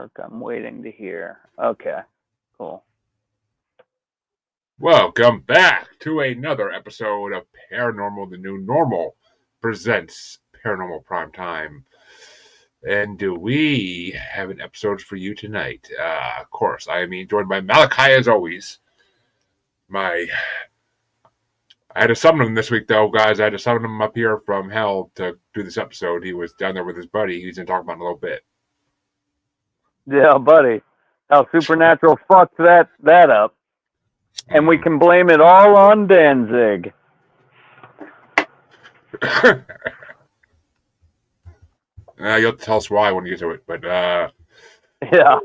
I'm waiting to hear. Okay, cool. Welcome back to another episode of Paranormal, the New Normal presents Paranormal Primetime. And we have an episode for you tonight. Of course, I am joined by Malachi as always. I had to summon him this week, though, guys. I had to summon him up here from hell to do this episode. He was down there with his buddy. He's going to talk about it in a little bit. Yeah, buddy. How Supernatural fucked that up. And we can blame it all on Danzig. You'll tell us why when you get to it, but yeah.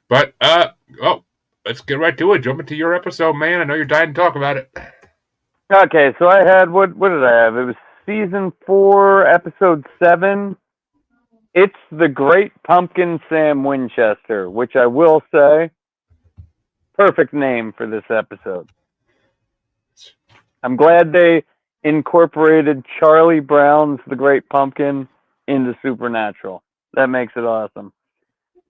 But let's get right to it. Jump into your episode, man. I know you're dying to talk about it. Okay, so I had what did I have? It was season 4, episode 7. It's the Great Pumpkin Sam Winchester, which I will say, perfect name for this episode. I'm glad they incorporated Charlie Brown's The Great Pumpkin into Supernatural. That makes it awesome.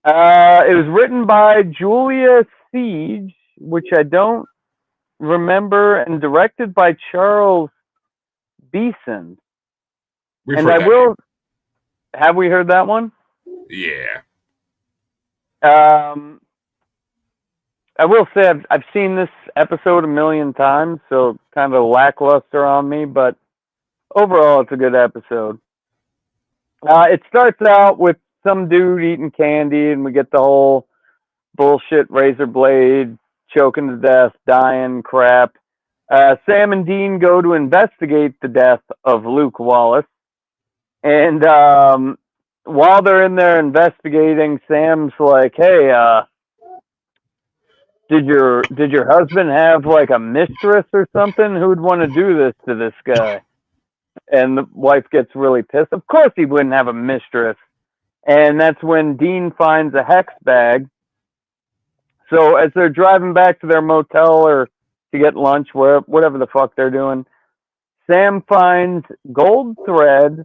It was written by Julia Siege, which I don't remember, and directed by Charles Beeson. And I will... Have we heard that one? Yeah. I will say I've seen this episode a million times, so kind of lackluster on me, but overall it's a good episode. It starts out with some dude eating candy, and we get the whole bullshit razor blade, choking to death, dying crap. Sam and Dean go to investigate the death of Luke Wallace. And while they're in there investigating, Sam's like, "Hey, did your husband have like a mistress or something? Who'd want to do this to this guy?" And the wife gets really pissed. Of course he wouldn't have a mistress. And that's when Dean finds a hex bag. So as they're driving back to their motel or to get lunch, whatever the fuck they're doing, Sam finds gold thread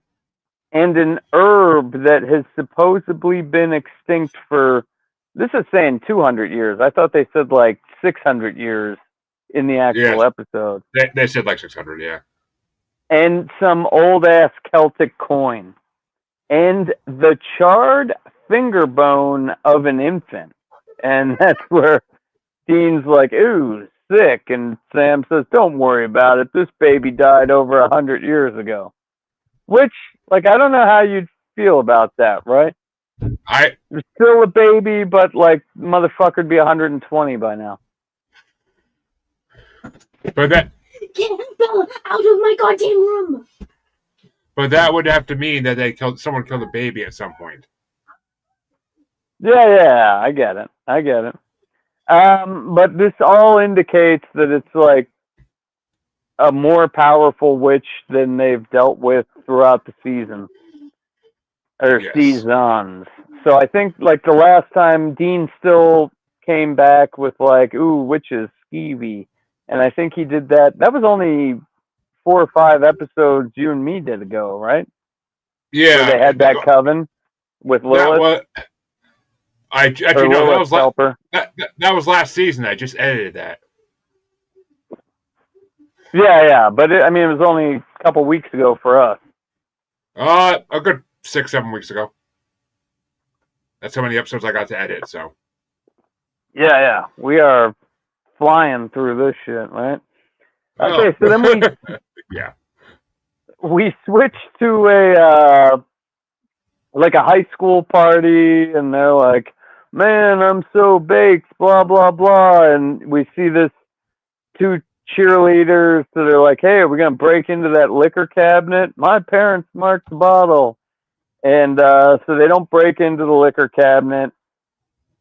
and an herb that has supposedly been extinct for, this is saying 200 years. I thought they said like 600 years in the actual episode. They said like 600, yeah. And some old-ass Celtic coin. And the charred finger bone of an infant. And that's where Dean's like, "Ooh, sick." And Sam says, "Don't worry about it. This baby died over 100 years ago." Which, like, I don't know how you'd feel about that, right? It's still a baby, but, like, motherfucker'd be 120 by now. But that... Get him out of my goddamn room! But that would have to mean that someone killed a baby at some point. Yeah, I get it. But this all indicates that it's, like, a more powerful witch than they've dealt with throughout the season. Or seasons. So I think, like, the last time Dean still came back with, like, "Ooh, witches, skeevy." And I think he did that. That was only 4 or 5 episodes you and me did ago, right? Yeah. Where they had that coven with Lilith. That was last season. I just edited that. Yeah, but it was only a couple weeks ago for us. A good 6-7 weeks ago. That's how many episodes I got to edit, so. Yeah. We are flying through this shit, right? Okay, so then we switch to a high school party, and they're like, "Man, I'm so baked, blah, blah, blah." And we see this 2 cheerleaders that are like, "Hey, are we going to break into that liquor cabinet? My parents marked the bottle." And so they don't break into the liquor cabinet.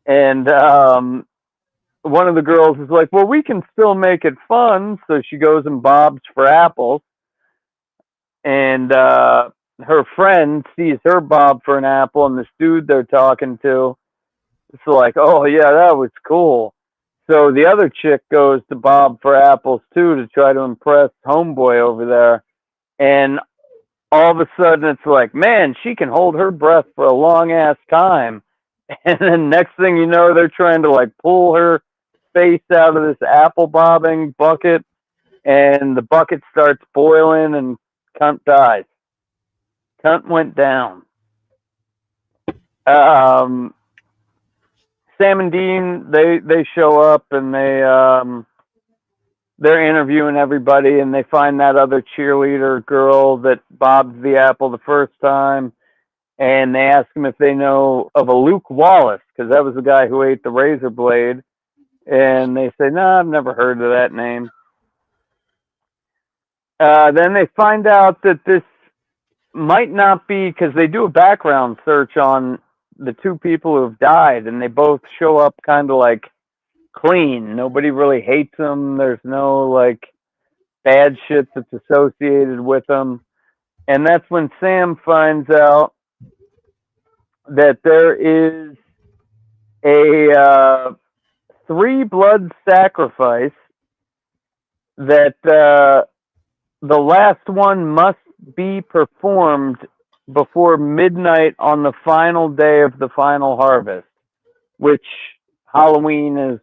And one of the girls is like, "Well, we can still make it fun." So she goes and bobs for apples. And her friend sees her bob for an apple, and this dude they're talking to, it's like, "Oh, yeah, that was cool." So the other chick goes to bob for apples, too, to try to impress homeboy over there. And all of a sudden it's like, man, she can hold her breath for a long ass time. And then next thing you know, they're trying to like pull her face out of this apple bobbing bucket, and the bucket starts boiling, and cunt dies. Cunt went down. Sam and Dean, they show up, and they're interviewing everybody, and they find that other cheerleader girl that bobbed the apple the first time, and they ask him if they know of a Luke Wallace, because that was the guy who ate the razor blade, and they say, no, I've never heard of that name. Then they find out that this might not be, because they do a background search on the two people who have died, and they both show up kind of like clean. Nobody really hates them. There's no like bad shit that's associated with them. And that's when Sam finds out that there is a 3 blood sacrifice that the last one must be performed before midnight on the final day of the final harvest, which Halloween is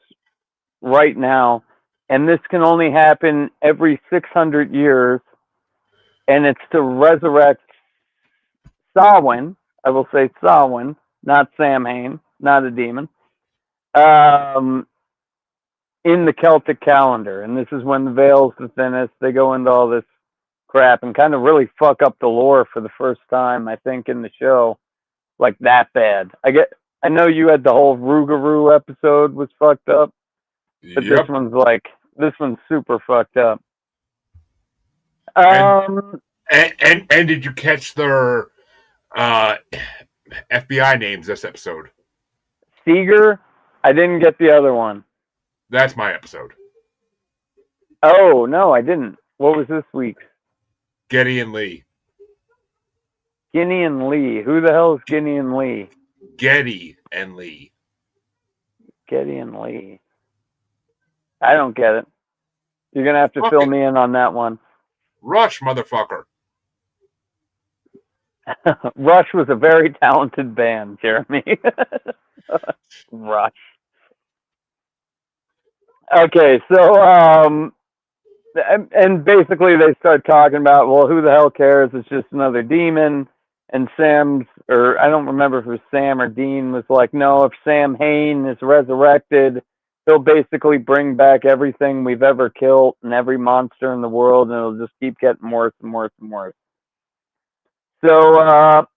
right now, and this can only happen every 600 years, and it's to resurrect Samhain. I will say Samhain, not Samhain, not a demon, in the Celtic calendar. And this is when the veil's the thinnest. They go into all this crap and kind of really fuck up the lore for the first time, I think, in the show, like that bad. I know you had the whole Rougarou episode was fucked up, but Yep. this one's super fucked up. And did you catch their FBI names this episode? Seeger, I didn't get the other one. That's my episode. Oh, no, I didn't. What was this week's? Getty and Lee. Guinea and Lee. Who the hell is Guinea and Lee? Getty and Lee. Getty and Lee. I don't get it. You're going to have to fill me in on that one. Rush, motherfucker. Rush was a very talented band, Jeremy. Rush. Okay, so, and basically they start talking about, well, who the hell cares? It's just another demon. And or I don't remember if it was Sam or Dean, was like, no, if Sam Hain is resurrected, he'll basically bring back everything we've ever killed and every monster in the world, and it'll just keep getting worse and worse and worse. So,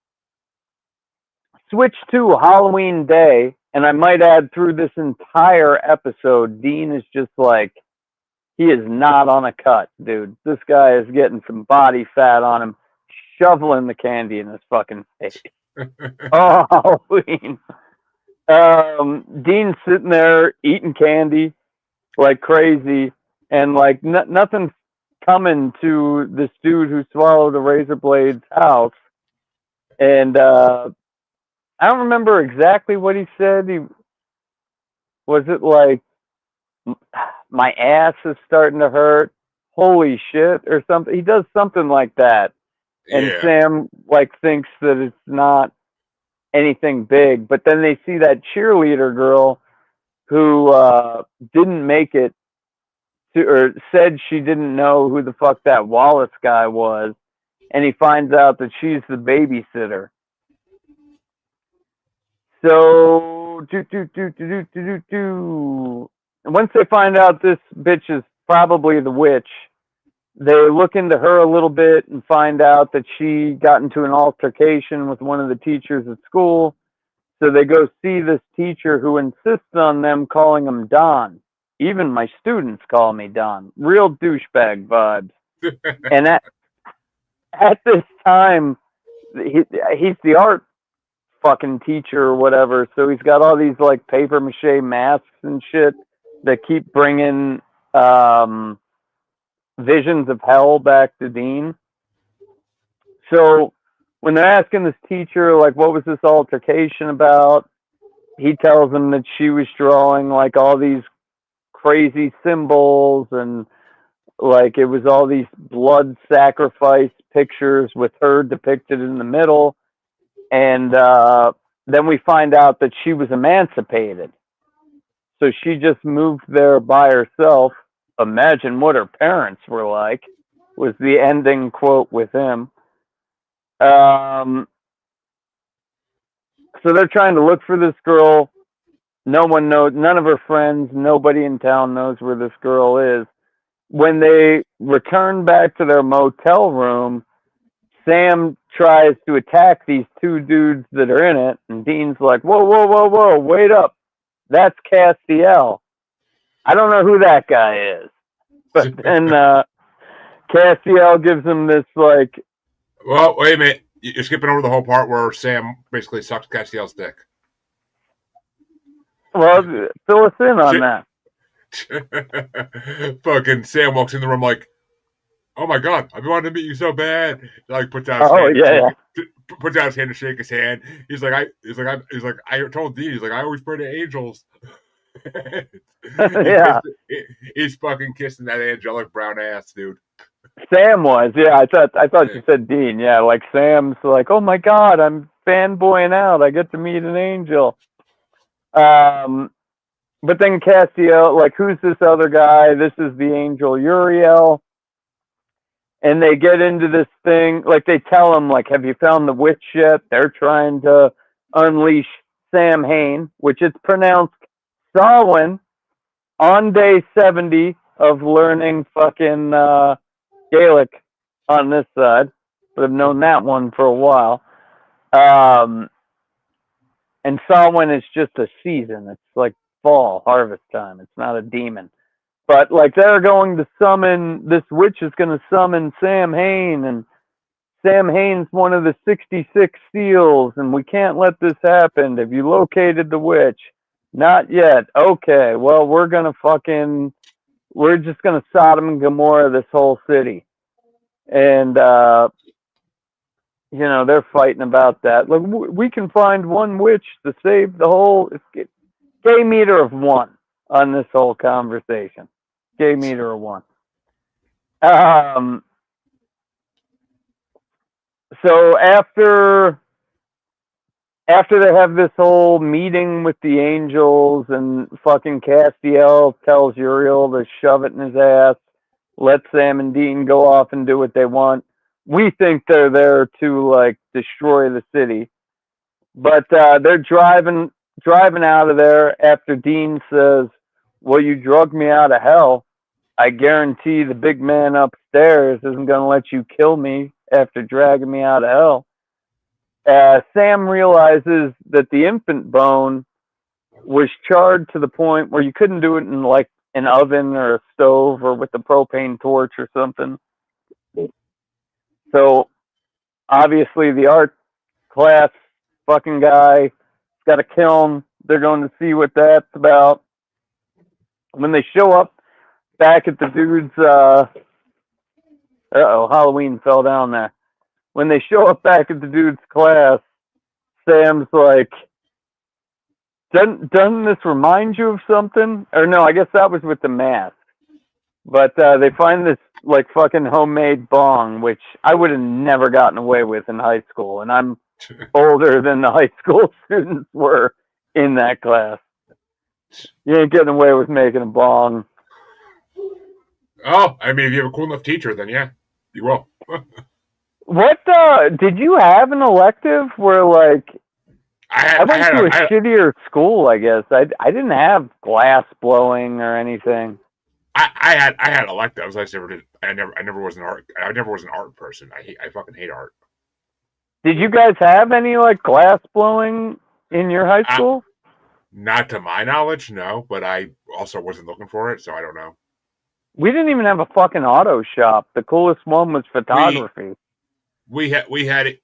switch to Halloween Day, and I might add, through this entire episode, Dean is just like, he is not on a cut, dude. This guy is getting some body fat on him, shoveling the candy in his fucking face. Oh, Halloween. Dean's sitting there eating candy like crazy, and like nothing's coming to this dude who swallowed a razor blade's house. And I don't remember exactly what he said. Was it like, my ass is starting to hurt, holy shit, or something? He does something like that. And Yeah. Sam like thinks that it's not anything big, but then they see that cheerleader girl who didn't make it to, or said she didn't know who the fuck that Wallace guy was, and he finds out that she's the babysitter. So once they find out this bitch is probably the witch, they look into her a little bit and find out that she got into an altercation with one of the teachers at school. So they go see this teacher who insists on them calling him Don. Even my students call me Don. Real douchebag vibes. And at this time, he's the art fucking teacher or whatever. So he's got all these like paper mache masks and shit that keep bringing visions of hell back to Dean. So when they're asking this teacher, like, what was this altercation about? He tells them that she was drawing like all these crazy symbols and like it was all these blood sacrifice pictures with her depicted in the middle. And then we find out that she was emancipated. So she just moved there by herself. Imagine what her parents were like, was the ending quote with him. So they're trying to look for this girl. No one knows, none of her friends, nobody in town knows where this girl is. When they return back to their motel room, Sam tries to attack these two dudes that are in it, and Dean's like, whoa, whoa, whoa, whoa, wait up. That's Castiel. I don't know who that guy is. But then Castiel gives him this, like... Well, wait a minute. You're skipping over the whole part where Sam basically sucks Castiel's dick. Well, fill us in on that. Fucking Sam walks in the room like, oh my god, I've been wanting to meet you so bad. Like puts out his hand to shake his hand. He's like, I told Dean, he's like, I always pray to angels. He's fucking kissing that angelic brown ass, dude. Sam was, yeah. I thought you said Dean, yeah. Like Sam's like, oh my god, I'm fanboying out. I get to meet an angel. But then Castiel, like, who's this other guy? This is the angel Uriel. And they get into this thing, like they tell him, like, have you found the witch yet? They're trying to unleash Sam Hain, which is pronounced Samhain, on day 70 of learning fucking Gaelic on this side. But I've known that one for a while. And Samhain is just a season. It's like fall, harvest time. It's not a demon. But, like, they're going to summon, this witch is going to summon Sam Hain, and Sam Hain's one of the 66 seals, and we can't let this happen. Have you located the witch? Not yet. Okay, well, we're just going to Sodom and Gomorrah this whole city. And, they're fighting about that. Like, we can find one witch to save the whole gay meter of one on this whole conversation. Gay meter of one. So after they have this whole meeting with the angels, and fucking Castiel tells Uriel to shove it in his ass, let Sam and Dean go off and do what they want. We think they're there to, like, destroy the city. But they're driving out of there after Dean says, well, you drugged me out of hell. I guarantee the big man upstairs isn't going to let you kill me after dragging me out of hell. Sam realizes that the infant bone was charred to the point where you couldn't do it in, like, an oven or a stove or with a propane torch or something. So, obviously, the art class fucking guy got a kiln. They're going to see what that's about. When they show up back at the dude's, Halloween fell down there. When they show up back at the dude's class, Sam's like, doesn't this remind you of something? Or no, I guess that was with the mask. But they find this, like, fucking homemade bong, which I would have never gotten away with in high school. And I'm older than the high school students were in that class. You ain't getting away with making a bong. Oh, I mean, if you have a cool enough teacher, then yeah, you will. What, did you have an elective where, like, I went to a shittier school, I guess. I didn't have glass blowing or anything. I had electives. I never was an art. I never was an art person. I fucking hate art. Did you guys have any, like, glass blowing in your high school? Not to my knowledge, no. But I also wasn't looking for it, so I don't know. We didn't even have a fucking auto shop. The coolest one was photography. We had it.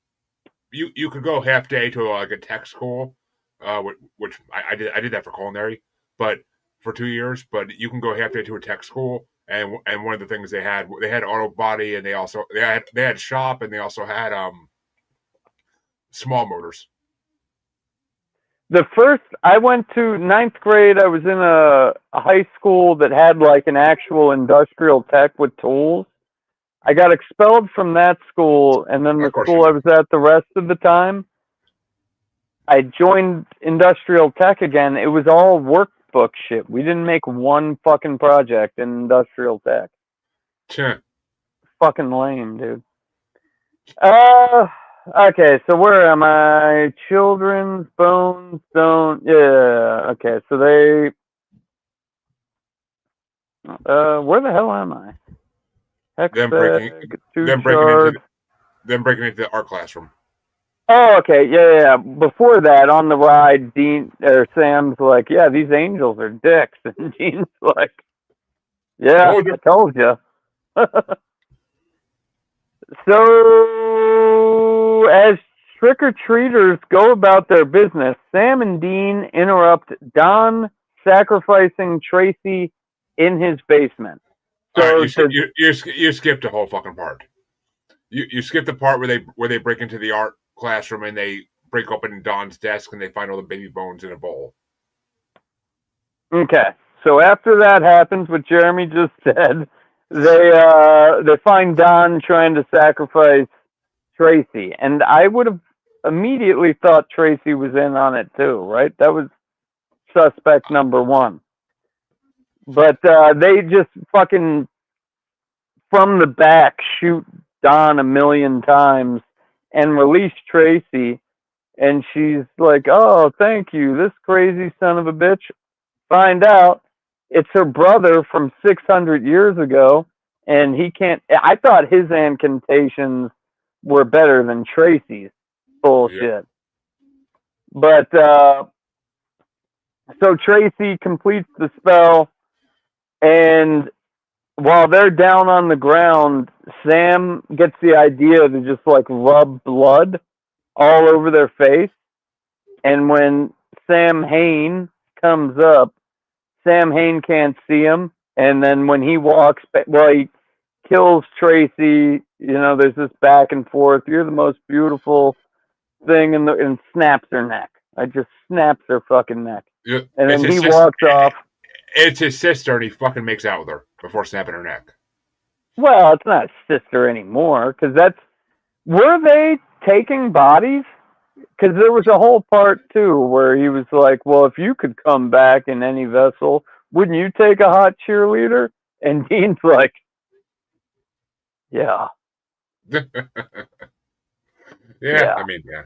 You could go half day to, like, a tech school, which I did that for culinary, but for 2 years. But you can go half day to a tech school, and one of the things they had auto body, and they had shop, and they also had small motors. I went to ninth grade. I was in a high school that had like an actual industrial tech with tools. I got expelled from that school, and then the Of course you school I did. was at the rest of the time, I joined industrial tech again. It was all workbook shit. We didn't make one fucking project in industrial tech. Tch. Fucking lame, dude. Okay, so where am I? Children's bones don't. Yeah, okay, so they. Where the hell am I? Hex Them breaking, bag, two them breaking into, shards. them breaking into the art classroom. Oh, okay, yeah. Before that, on the ride, Dean or Sam's like, "Yeah, these angels are dicks," and Dean's like, "Yeah, Told you. I told you." So, as trick-or-treaters go about their business, Sam and Dean interrupt Don sacrificing Tracy in his basement. All right, So, you skipped the whole fucking part. You skipped the part where they break into the art classroom and they break open Don's desk and they find all the baby bones in a bowl. okay. So after that happens, what Jeremy just said, they find Don trying to sacrifice Tracy, and I would have immediately thought Tracy was in on it too, right? That was suspect number one. But they just fucking from the back shoot Don a million times and release Tracy, and she's like, "Oh, thank you, this crazy son of a bitch." Find out it's her brother from 600 years ago, and he can't. I thought his incantations were better than Tracy's bullshit. Yep. But so Tracy completes the spell, and while they're down on the ground, Sam gets the idea to just like rub blood all over their face. And when Sam Hain comes up, Sam Hain can't see him. And then when he walks, well, he kills Tracy. You know, there's this back and forth. You're the most beautiful thing and snaps her neck. I just snaps her fucking neck. Yeah, And it's then he his walks off. It's his sister, and he fucking makes out with her before snapping her neck. Well, it's not sister anymore, because were they taking bodies? Because there was a whole part, too, where he was like, well, if you could come back in any vessel, wouldn't you take a hot cheerleader? And Dean's like, yeah. Yeah, I mean, yeah.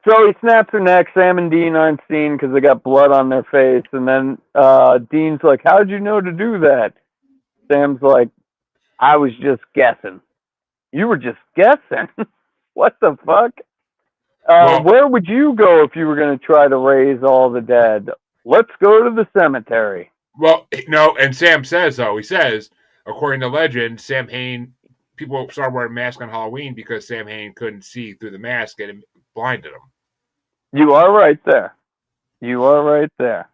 So he snaps her neck. Sam and Dean aren't seen because they got blood on their face. And then Dean's like, how'd you know to do that? Sam's like, I was just guessing. You were just guessing? What the fuck? Where would you go if you were going to try to raise all the dead? Let's go to the cemetery. Well, no, and Sam says, though, he says, according to legend, Sam Hain, people started wearing masks on Halloween because Sam Hain couldn't see through the mask and it blinded him. You are right there. You are right there.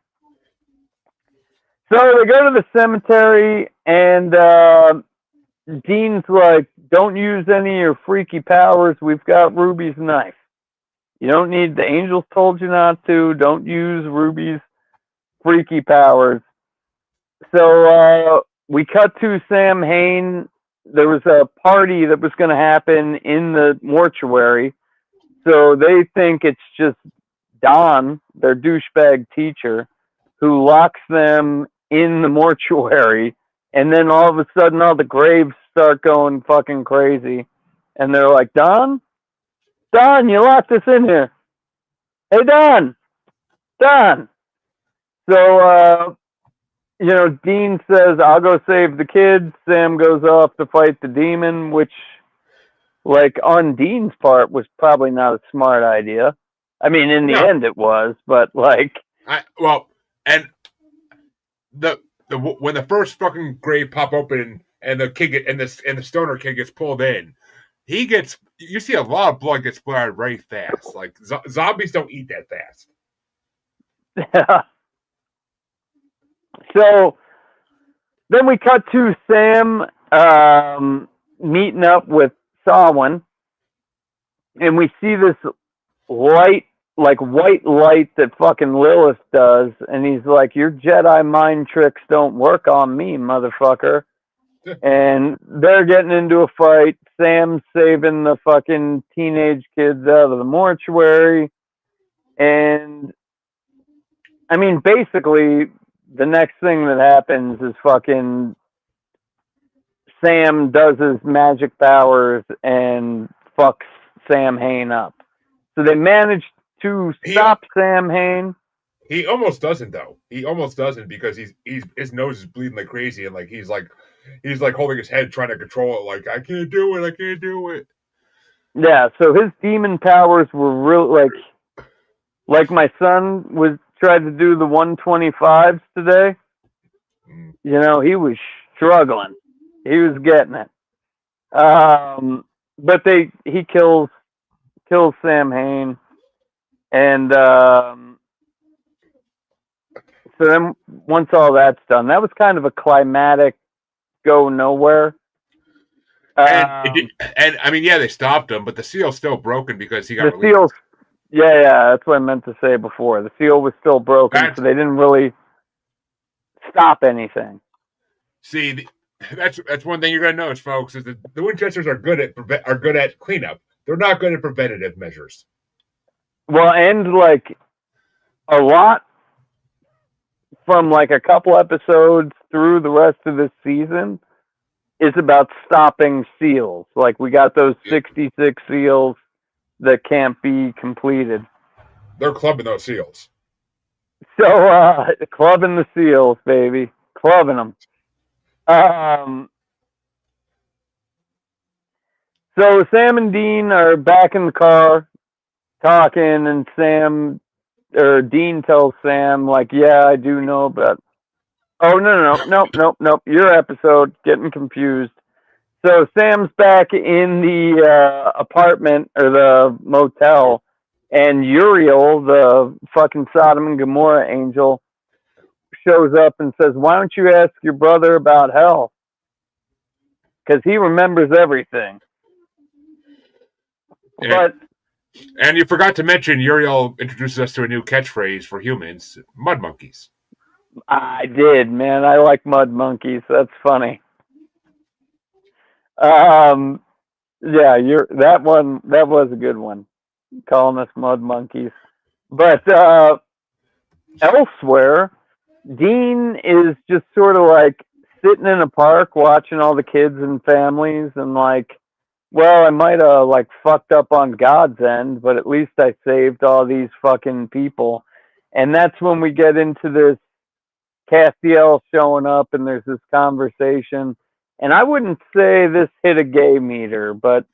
So they go to the cemetery, and Dean's like, don't use any of your freaky powers. We've got Ruby's knife. You don't need, the angels told you not to. Don't use Ruby's freaky powers. So we cut to Sam Hain. There was a party that was going to happen in the mortuary. So they think it's just Don, their douchebag teacher, who locks them in the mortuary. And then all of a sudden, all the graves start going fucking crazy. And they're like, Don, you locked us in here. Hey, Don. So, Dean says, I'll go save the kids. Sam goes off to fight the demon, which, like, on Dean's part was probably not a smart idea. I mean, in the end it was, but, like... and when the first fucking grave pop open and the kid and the stoner kid gets pulled in, you see a lot of blood get splattered very fast. Like, zombies don't eat that fast. Yeah. So then we cut to Sam meeting up with Samhain, and we see this light like white light that fucking Lilith does, and he's like, "Your Jedi mind tricks don't work on me, motherfucker." And they're getting into a fight. Sam's saving the fucking teenage kids out of the mortuary. And, I mean, basically, the next thing that happens is fucking Sam does his magic powers and fucks Sam Hain up. So they managed to stop Sam Hain. He almost doesn't though. He almost doesn't because he's his nose is bleeding like crazy and like he's like holding his head trying to control it. Like I can't do it. Yeah. So his demon powers were real. Like my son tried to do the 125s today. You know, he was struggling. He was getting it. But he kills Sam Hain, and so then once all that's done, that was kind of a climatic go nowhere. And I mean, yeah, they stopped him, but the seal's still broken because he got released. Seal. Yeah, that's what I meant to say before. The seal was still broken, so they didn't really stop anything. See, that's one thing you're gonna notice, folks, is that the Winchesters are good at cleanup. They're not good at preventative measures. Well, and like a lot from like a couple episodes through the rest of this season is about stopping seals. Like we got those 66 seals that can't be completed. They're clubbing those seals. So, clubbing the seals, baby. Clubbing them. So Sam and Dean are back in the car talking, and Dean tells Sam, like, yeah, I do know about... Oh, nope. Your episode, getting confused. So Sam's back in the apartment, or the motel, and Uriel, the fucking Sodom and Gomorrah angel, shows up and says, why don't you ask your brother about hell? Because he remembers everything. And you forgot to mention, Uriel introduces us to a new catchphrase for humans, mud monkeys. I did, man. I like mud monkeys. That's funny. Yeah, that was a good one. Calling us mud monkeys. But elsewhere, Dean is just sort of like sitting in a park watching all the kids and families, and like, well, I might have like fucked up on God's end, but at least I saved all these fucking people. And that's when we get into this Castiel showing up, and there's this conversation. And I wouldn't say this hit a gay meter, but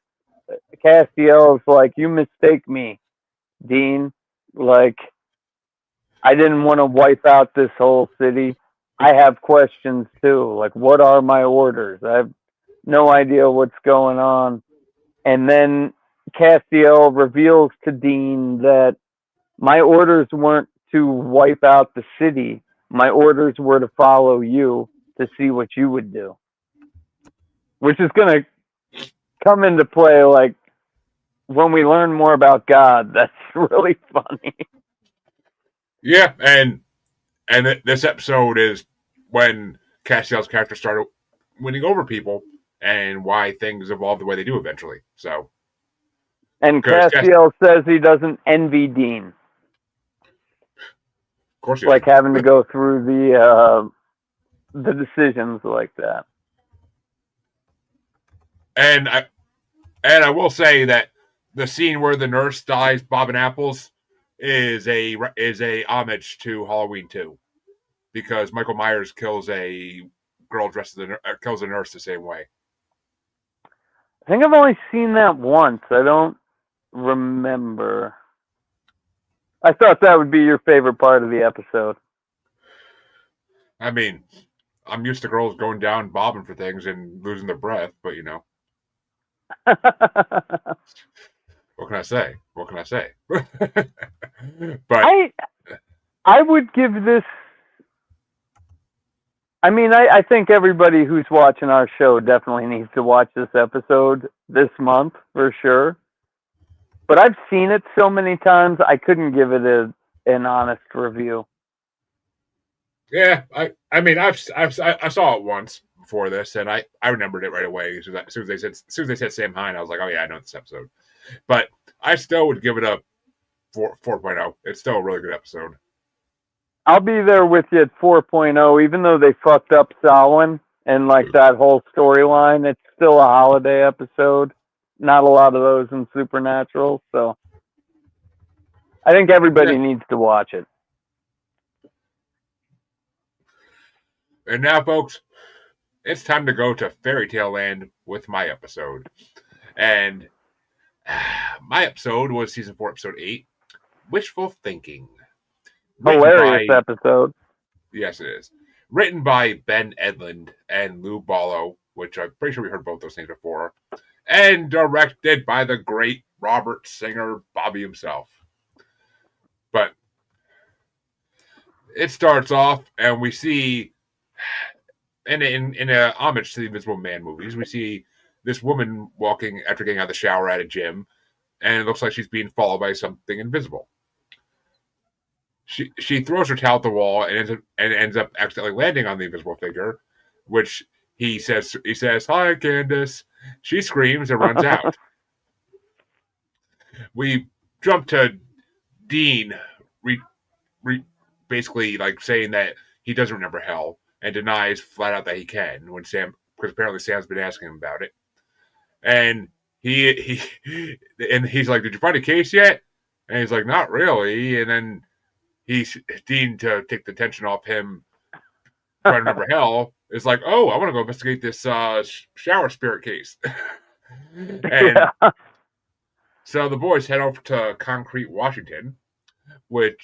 Castiel's like, you mistake me, Dean. Like, I didn't want to wipe out this whole city. I have questions too. Like, what are my orders? I have no idea what's going on. And then Castiel reveals to Dean that my orders weren't to wipe out the city. My orders were to follow you to see what you would do. Which is going to come into play, like, when we learn more about God. That's really funny. Yeah, and this episode is when Castiel's character started winning over people, and why things evolve the way they do eventually. So, and Castiel says he doesn't envy Dean. Of course, he like having to go through the decisions like that. And I will say that the scene where the nurse dies bobbing apples is a homage to Halloween 2, because Michael Myers kills a girl dressed as kills a nurse the same way. I think I've only seen that once. I don't remember. I thought that would be your favorite part of the episode. I mean, I'm used to girls going down bobbing for things and losing their breath, but you know. What can I say? But I would give this... I mean, I think everybody who's watching our show definitely needs to watch this episode this month, for sure. But I've seen it so many times, I couldn't give it an honest review. Yeah, I saw it once before this, and I remembered it right away. As soon as they said Sam Hine, I was like, oh yeah, I know this episode. But I still would give it a 4.0. It's still a really good episode. I'll be there with you at 4.0, even though they fucked up Samhain and like that whole storyline. It's still a holiday episode. Not a lot of those in Supernatural, so I think everybody needs to watch it. And now, folks, it's time to go to Fairy Tale Land with my episode. And my episode was season 4, episode 8, Wishful Thinking. Hilarious episode. Yes, it is. Written by Ben Edlund and Lou Ballo, which I'm pretty sure we heard both those names before. And directed by the great Robert Singer, Bobby himself. But it starts off, and we see, in a homage to the Invisible Man movies, we see this woman walking after getting out of the shower at a gym, and it looks like she's being followed by something invisible. She throws her towel at the wall and ends up accidentally landing on the invisible figure, which he says, "Hi, Candace." She screams and runs out. We jump to Dean, basically like saying that he doesn't remember hell and denies flat out that he can because apparently Sam's been asking him about it, and he's like, "Did you find a case yet?" And he's like, "Not really," and then Dean, to take the tension off him trying to remember hell, is like, "Oh, I want to go investigate this shower spirit case." And so the boys head over to Concrete, Washington, they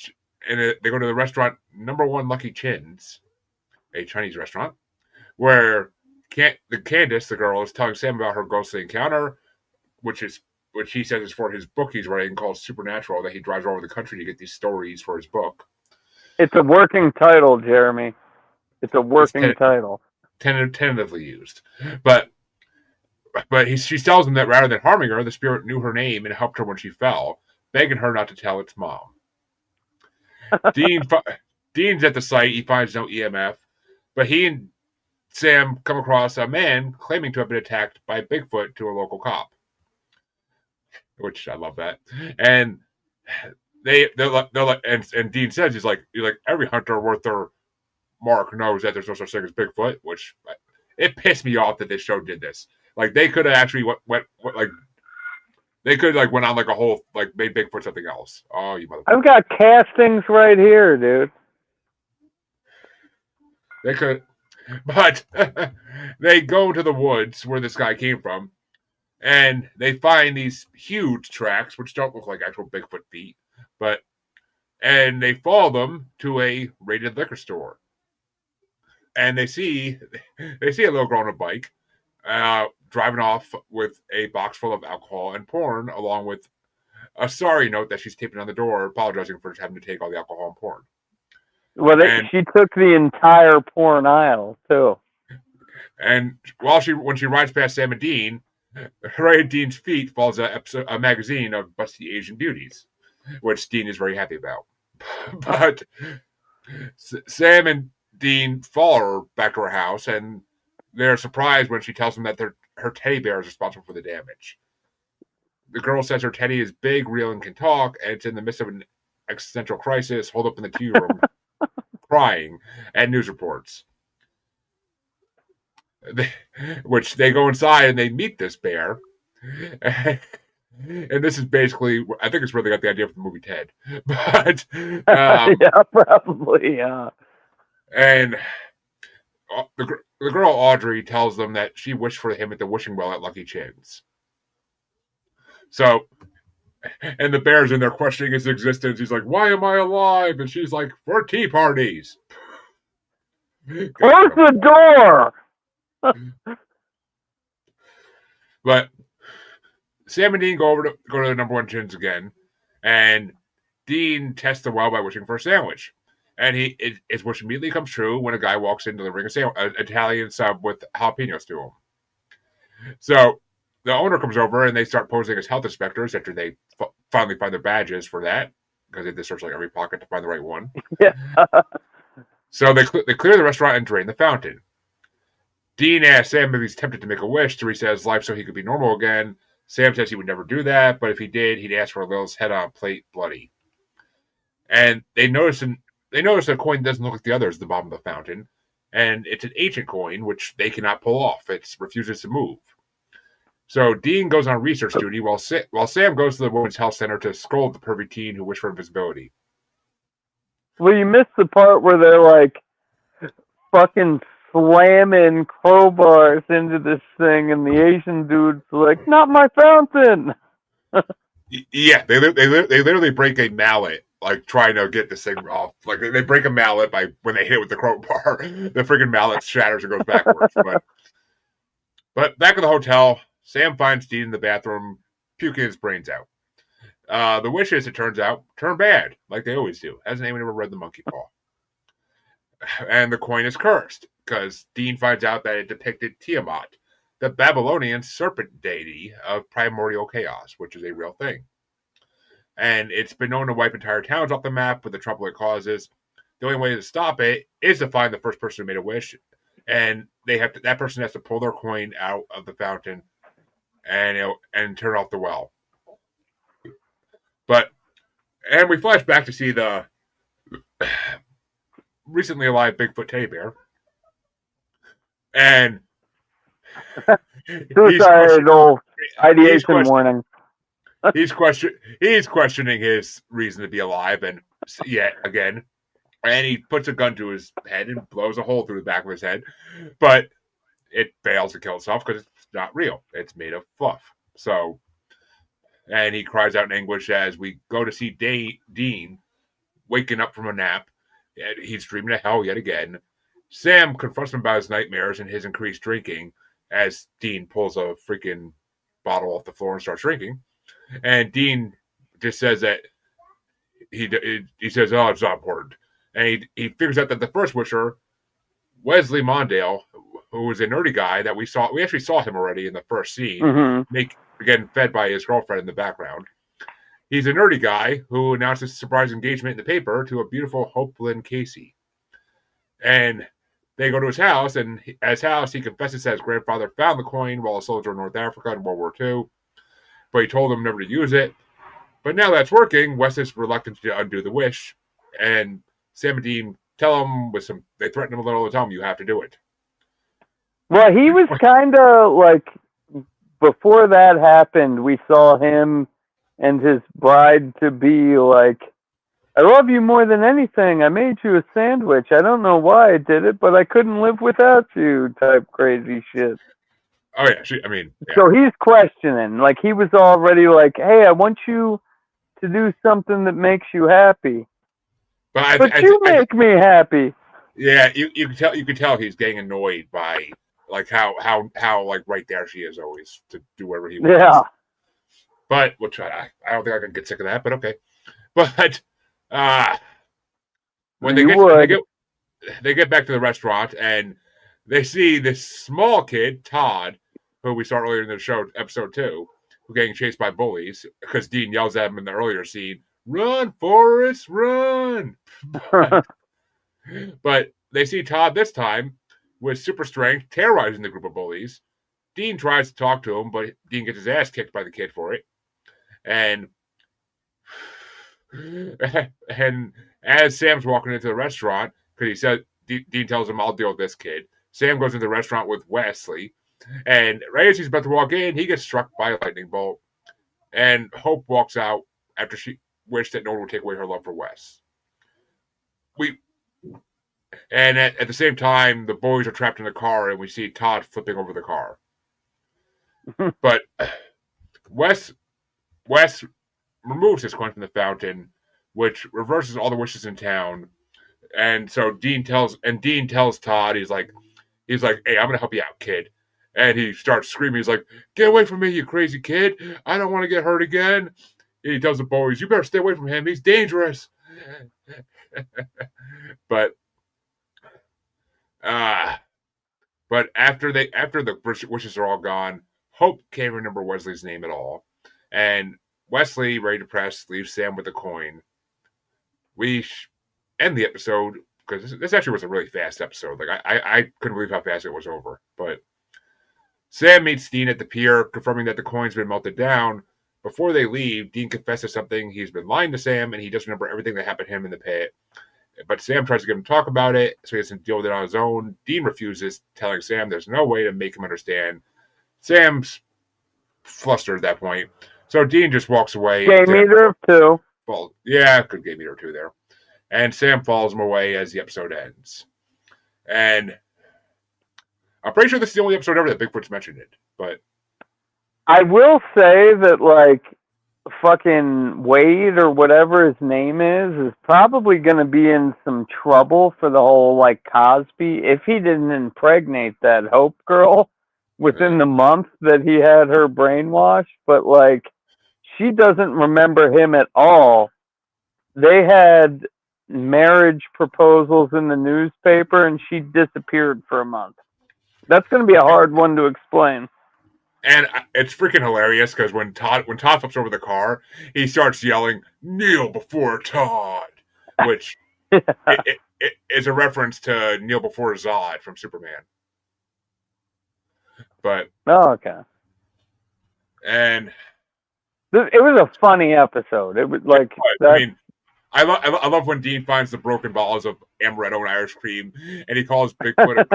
go to the restaurant Number One Lucky Chins, a Chinese restaurant, where Candace, the girl, is telling Sam about her ghostly encounter, which he says is for his book he's writing called Supernatural, that he drives all over the country to get these stories for his book. It's a working title, Jeremy. It's a working title. Tentatively used. But she tells him that rather than harming her, the spirit knew her name and helped her when she fell, begging her not to tell its mom. Dean's at the site. He finds no EMF, but he and Sam come across a man claiming to have been attacked by Bigfoot to a local cop, which I love that. And they're like, and Dean says he's like every hunter worth their mark knows that there's no such thing as Bigfoot, which it pissed me off that this show did this. Like they could have actually went on like a whole like made Bigfoot something else. Oh, you motherfucker! I've got castings right here, dude. They could, but they go to the woods where this guy came from, and they find these huge tracks which don't look like actual Bigfoot feet, and they follow them to a raided liquor store, and they see a little girl on a bike, driving off with a box full of alcohol and porn, along with a sorry note that she's taping on the door, apologizing for having to take all the alcohol and porn. Well, she took the entire porn aisle too. And when she rides past Sam and Dean, right at Dean's feet falls a magazine of busty Asian beauties, which Dean is very happy about. But Sam and Dean follow her back to her house, and they're surprised when she tells them that her teddy bear is responsible for the damage. The girl says her teddy is big, real, and can talk, and it's in the midst of an existential crisis, holed up in the TV room, crying at news reports. Which they go inside and they meet this bear. And this is basically, I think it's where they got the idea for the movie Ted. But yeah, probably, yeah. And the girl Audrey tells them that she wished for him at the wishing well at Lucky Chin's. So, and the bear's in there questioning his existence. He's like, "Why am I alive?" And she's like, "For tea parties." Close the door. But Sam and Dean go to the Number One Chins again, and Dean tests the well by wishing for a sandwich, and his wish immediately comes true when a guy walks in delivering an Italian sub with jalapenos to him. So the owner comes over and they start posing as health inspectors after they finally find their badges for that, because they had to search like every pocket to find the right one. Yeah. So they clear the restaurant and drain the fountain. Dean asks Sam if he's tempted to make a wish to reset his life so he could be normal again. Sam says he would never do that, but if he did, he'd ask for Lil's head on a plate, bloody. And they notice a coin doesn't look like the others at the bottom of the fountain, and it's an ancient coin which they cannot pull off. It refuses to move. So Dean goes on research duty while Sam goes to the women's health center to scold the pervy teen who wished for invisibility. Well, you missed the part where they're like fucking slamming crowbars into this thing, and the Asian dude's like, "Not my fountain." Yeah, they literally break a mallet, like trying to get this thing off. Like they break a mallet by when they hit it with the crowbar. The freaking mallet shatters and goes backwards. But back at the hotel, Sam finds Dean in the bathroom, puking his brains out. The wishes, it turns out, turn bad, like they always do. Hasn't anyone ever read The Monkey Paw? And the coin is cursed, because Dean finds out that it depicted Tiamat, the Babylonian serpent deity of primordial chaos, which is a real thing. And it's been known to wipe entire towns off the map with the trouble it causes. The only way to stop it is to find the first person who made a wish, and that person has to pull their coin out of the fountain and turn off the well. And we flash back to see the recently alive Bigfoot teddy bear, and suicidal ideation warning. He's questioning his reason to be alive, and yet again, and he puts a gun to his head and blows a hole through the back of his head, but it fails to kill itself because it's not real. It's made of fluff. So, and he cries out in anguish as we go to see Dean waking up from a nap. He's dreaming of hell yet again. Sam confronts him about his nightmares and his increased drinking as Dean pulls a freaking bottle off the floor and starts drinking. And Dean just says that he says, "Oh, it's not important." And he figures out that the first wisher, Wesley Mondale, who was a nerdy guy that we actually saw him already in the first scene, getting fed by his girlfriend in the background. He's a nerdy guy who announced his surprise engagement in the paper to a beautiful Hope Lynn Casey. And they go to his house, and at his house, he confesses that his grandfather found the coin while a soldier in North Africa in World War II, but he told him never to use it. But now that's working, Wes is reluctant to undo the wish, and Sam and Dean tell him they threaten him a little, tell him you have to do it. Well, he was kind of like, before that happened, we saw him and his bride-to-be like, "I love you more than anything. I made you a sandwich. I don't know why I did it, but I couldn't live without you," type crazy shit. Oh, yeah. Yeah. So he's questioning. Like, he was already like, "Hey, I want you to do something that makes you happy. But you make me happy." Yeah, you can tell he's getting annoyed by like how like right there she is always to do whatever he wants. Yeah. But which I don't think I can get sick of that, but okay. But when they get back to the restaurant and they see this small kid, Todd, who we saw earlier in the show, episode 2, who getting chased by bullies because Dean yells at him in the earlier scene, "Run, Forrest, run!" But they see Todd this time with super strength terrorizing the group of bullies. Dean tries to talk to him, but Dean gets his ass kicked by the kid for it. And as Sam's walking into the restaurant, because Dean tells him, "I'll deal with this kid." Sam goes into the restaurant with Wesley, and right as he's about to walk in, he gets struck by a lightning bolt. And Hope walks out after she wished that no one would take away her love for Wes. And at the same time, the boys are trapped in a car, and we see Todd flipping over the car. But Wes removes his coin from the fountain, which reverses all the wishes in town. And so Dean tells Todd, he's like, "Hey, I'm gonna help you out, kid." And he starts screaming. He's like, "Get away from me, you crazy kid! I don't want to get hurt again." And he tells the boys, "You better stay away from him. He's dangerous." But after the wishes are all gone, Hope can't remember Wesley's name at all. And Wesley, very depressed, leaves Sam with a coin. We end the episode, because this actually was a really fast episode. Like, I couldn't believe how fast it was over. But Sam meets Dean at the pier, confirming that the coin's been melted down. Before they leave, Dean confesses something. He's been lying to Sam, and he doesn't remember everything that happened to him in the pit. But Sam tries to get him to talk about it, so he doesn't deal with it on his own. Dean refuses, telling Sam there's no way to make him understand. Sam's flustered at that point. So Dean just walks away. Game meter of 2. Well, yeah, good game meter of 2 there. And Sam follows him away as the episode ends. And I'm pretty sure this is the only episode ever that Bigfoot's mentioned it. But I will say that, like, fucking Wade or whatever his name is probably going to be in some trouble for the whole, like, Cosby, if he didn't impregnate that Hope girl within the month that he had her brainwashed. But, like, she doesn't remember him at all. They had marriage proposals in the newspaper, and she disappeared for a month. That's going to be a hard one to explain. And it's freaking hilarious, because when Todd flips over the car, he starts yelling, "Kneel before Todd," which it is a reference to Kneel Before Zod from Superman. But okay. And it was a funny episode. It was like I mean, I love when Dean finds the broken bottles of amaretto and Irish cream, and he calls Bigfoot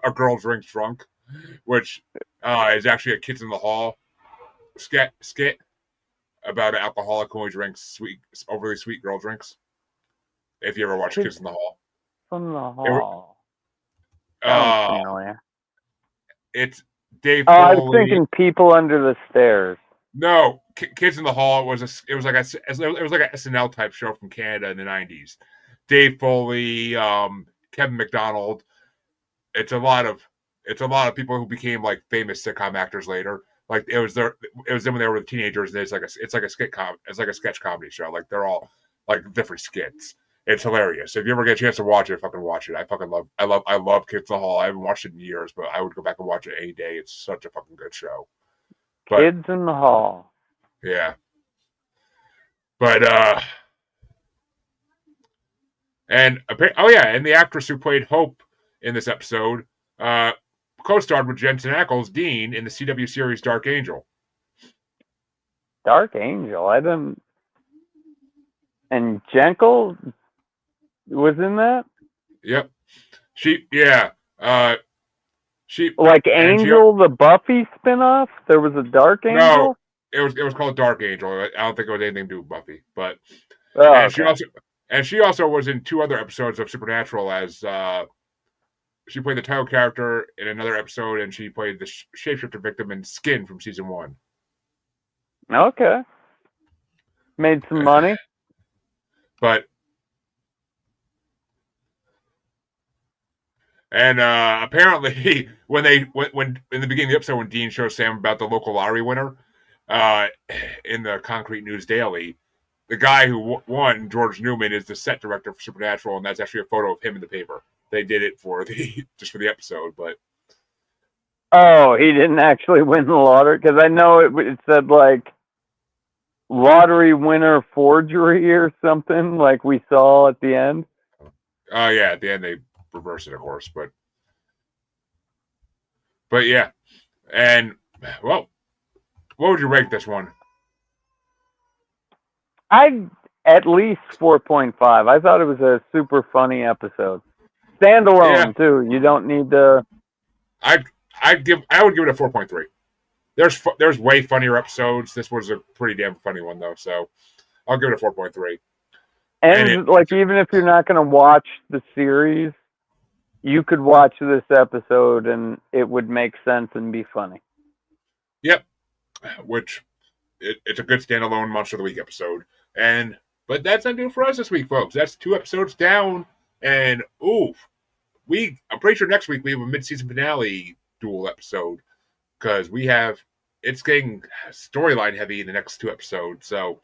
a girl drink drunk, which is actually a Kids in the Hall skit about an alcoholic who only drinks overly sweet girl drinks. If you ever watch Kids in the Hall. From the Hall. It's Dave. I was thinking People Under the Stairs. No, Kids in the Hall was like a SNL type show from Canada in the 90s. Dave Foley, Kevin McDonald. It's a lot of people who became like famous sitcom actors later. Like it was them when they were teenagers, and it's like a sketch comedy show. Like they're all like different skits. It's hilarious. If you ever get a chance to watch it, fucking watch it. I love Kids in the Hall. I haven't watched it in years, but I would go back and watch it any day. It's such a fucking good show. But, Kids in the Hall. Yeah. But and the actress who played Hope in this episode co-starred with Jensen Ackles, Dean, in the CW series Dark Angel. Dark Angel? I didn't... And Jenkel was in that? Yep. She like Angel, the Buffy spinoff? There was a Dark Angel? No, it was called Dark Angel. I don't think it was anything to do with Buffy, but she also was in 2 other episodes of Supernatural as she played the title character in another episode, and she played the shapeshifter victim in Skin from season 1. Okay. Made some money. But apparently, when in the beginning of the episode, when Dean shows Sam about the local lottery winner in the Concrete News Daily, the guy who won, George Newman, is the set director for Supernatural, and that's actually a photo of him in the paper. They did it for just for the episode, but he didn't actually win the lottery, because I know it said like lottery winner forgery or something, like we saw at the end. Yeah, at the end they reverse it, of course, but yeah. And well, what would you rank this one? I'd at least 4.5. I thought it was a super funny episode. Standalone too. You don't need to. I would give it a 4.3. There's way funnier episodes. This was a pretty damn funny one though, so I'll give it a 4.3. And even if you're not going to watch the series, you could watch this episode and it would make sense and be funny. Yep. Which it's a good standalone Monster of the Week episode. But that's not good for us this week, folks. That's 2 episodes down, and I'm pretty sure next week we have a mid-season finale dual episode, because it's getting storyline heavy in the next 2 episodes, so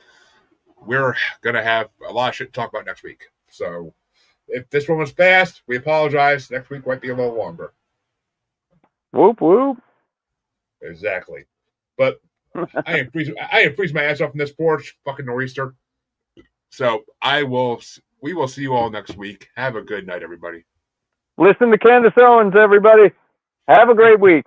we're gonna have a lot of shit to talk about next week. So if this one was fast, we apologize. Next week might be a little longer. Whoop whoop. Exactly. But I am freezing my ass off on this porch, fucking nor'easter. So we will see you all next week. Have a good night, everybody. Listen to Candace Owens, everybody. Have a great week.